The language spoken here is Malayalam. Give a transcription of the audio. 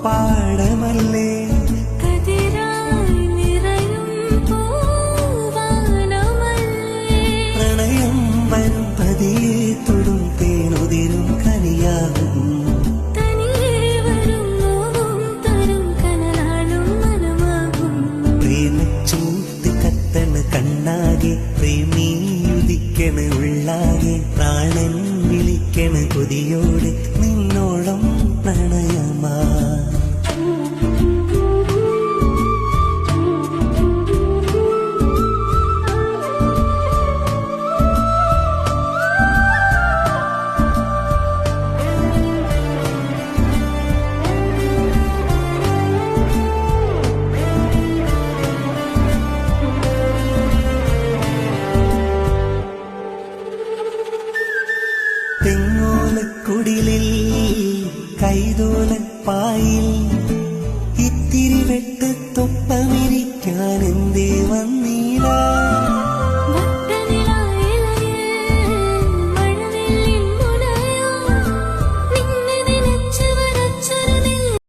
പാടമല്ലേ പ്രണയം വരും പതിയെ തൊടും തേനുതിരും കനിയാകും പ്രേമച്ചൂട്ട് കത്തണ കണ്ണാകെ പ്രേമിയുദിക്കണ ഉള്ളാകെ പ്രാണൻ വിളിക്കണ കൊതിയോടെ നിന്നോളം പ്രണയമാ തെങ്ങോലക്കുടിലിൽ കൈതോലപ്പായിൽ ഇത്തിരി വെട്ട് തൊപ്പമിരിക്കാൻ എന്തേ വന്നീല